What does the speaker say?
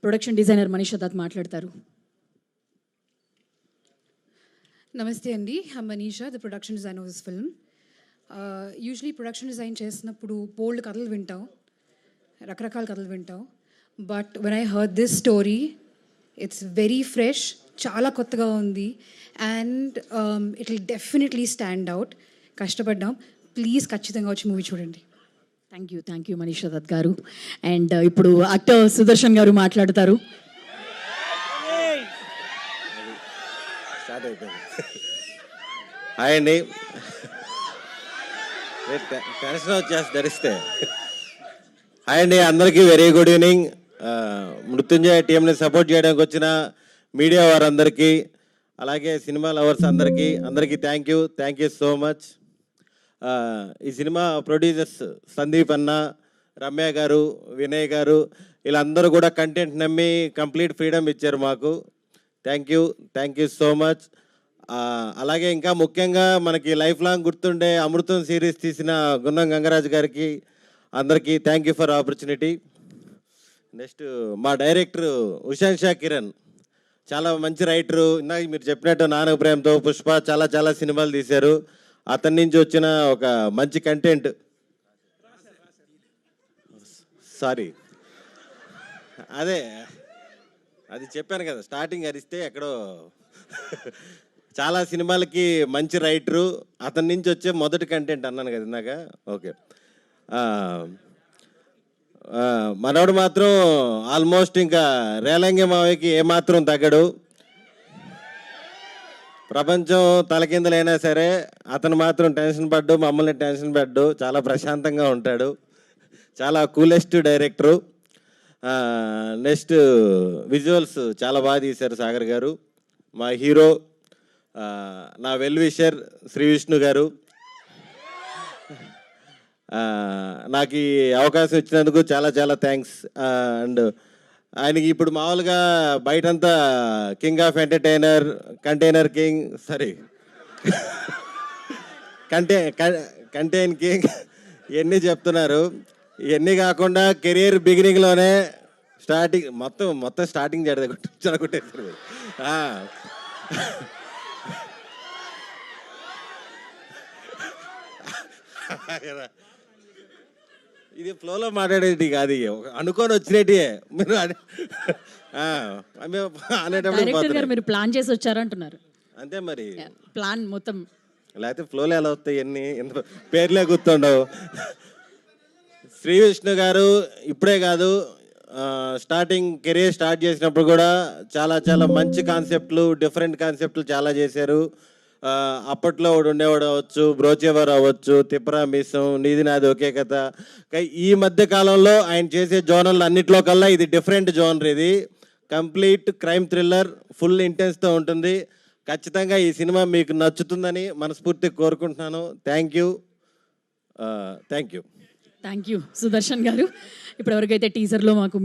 Production designer Manisha Dutt మాట్లాడతారు. నమస్తే అండి, I'm Manisha, the production designer of this film. Usually production design చేసినప్పుడు బోల్డ్ కథలు వింటాం, రకరకాల కథలు వింటాం. But when I heard this story, it's very fresh, చాలా కొత్తగా ఉంది. And it will definitely stand out. కష్టపడ్డాం, ప్లీజ్ ఖచ్చితంగా వచ్చి మూవీ చూడండి. థ్యాంక్ యూ మనీషా దత్ గారు. అండ్ ఇప్పుడు యాక్టర్ సుదర్శన్ గారు మాట్లాడతారు. హాయ్ అండి, టెన్షన్ వచ్చేసి ధరిస్తే. హాయ్ అండి, అందరికీ వెరీ గుడ్ ఈవినింగ్. మృత్యుంజయ టీంని సపోర్ట్ చేయడానికి వచ్చిన మీడియా వారందరికీ, అలాగే సినిమా లవర్స్ అందరికీ థ్యాంక్ యూ సో మచ్. ఈ సినిమా ప్రొడ్యూసర్స్ సందీప్ అన్న, రమ్య గారు, వినయ్ గారు, వీళ్ళందరూ కూడా కంటెంట్ నమ్మి కంప్లీట్ ఫ్రీడమ్ ఇచ్చారు మాకు. Thank you so much. అలాగే ఇంకా ముఖ్యంగా మనకి లైఫ్ లాంగ్ గుర్తుండే అమృతం సిరీస్ తీసిన గున్నం గంగరాజు గారికి అందరికీ thank you for opportunity. Next మా డైరెక్టర్ ఉషాంక్ష కిరణ్, చాలా మంచి రైటరు. ఇందాక మీరు చెప్పినట్టు నానక ప్రేమతో, పుష్ప, చాలా సినిమాలు తీశారు. అతని నుంచి వచ్చిన ఒక మంచి కంటెంట్. సారీ, అది చెప్పాను కదా, స్టార్టింగ్ అరిస్తే ఎక్కడో. చాలా సినిమాలకి మంచి రైటరు, అతని నుంచి వచ్చే మొదటి కంటెంట్ అన్నాను కదా ఇందాక. ఓకే, మనోడు మాత్రం ఆల్మోస్ట్ ఇంకా రేలంగి మావయ్యకి ఏమాత్రం తగ్గడు. ప్రపంచం తలకిందలైనా సరే అతను మాత్రం టెన్షన్ పడ్డు, మమ్మల్ని టెన్షన్ పడ్డు, చాలా ప్రశాంతంగా ఉంటాడు. చాలా కూలెస్ట్ డైరెక్టరు. నెక్స్ట్ విజువల్స్ చాలా బాగా తీశారు సాగర్ గారు. మా హీరో, నా వెల్ విషర్ శ్రీ విష్ణు గారు. నాకు ఈ అవకాశం ఇచ్చినందుకు చాలా థ్యాంక్స్. అండ్ ఆయనకి ఇప్పుడు మామూలుగా బయటంతా king of entertainer, container king, contain king ఇవన్నీ చెప్తున్నారు. ఇవన్నీ కాకుండా కెరీర్ బిగినింగ్లోనే మొత్తం స్టార్టింగ్ చెడగొట్టేస్తారు. ఇది ఫ్లోలో మాట్లాడేటి కాదు, అనుకొని వచ్చినట్టే మీరు అనేటప్పుడు మీరు ప్లాన్ చేసి వచ్చారంటున్నారు. అంతే మరి, ప్లాన్ మొత్తం. లేకపోతే ఫ్లోలో ఎలా వస్తాయి, ఎన్ని పేర్లే గుర్తుండవు. శ్రీ విష్ణు గారు ఇప్పుడే కాదు, కెరీర్ స్టార్ట్ చేసినప్పుడు కూడా చాలా మంచి కాన్సెప్ట్లు, డిఫరెంట్ కాన్సెప్ట్లు చాలా చేశారు. అప్పట్లో ఉండేవాడు అవ్వచ్చు, బ్రోచేవారు అవ్వచ్చు, తిప్పరా మీసం, నీది నాది ఒకే కథ. ఈ మధ్య కాలంలో ఆయన చేసే జోనర్లు అన్నిట్లో కల్లా ఇది డిఫరెంట్ జోనర్. ఇది కంప్లీట్ క్రైమ్ థ్రిల్లర్, ఫుల్ ఇంటెన్స్తో ఉంటుంది. ఖచ్చితంగా ఈ సినిమా మీకు నచ్చుతుందని మనస్ఫూర్తిగా కోరుకుంటున్నాను. థ్యాంక్ యూ సుదర్శన్ గారు. ఇప్పటివరకు అయితే టీజర్లో మాకు మీ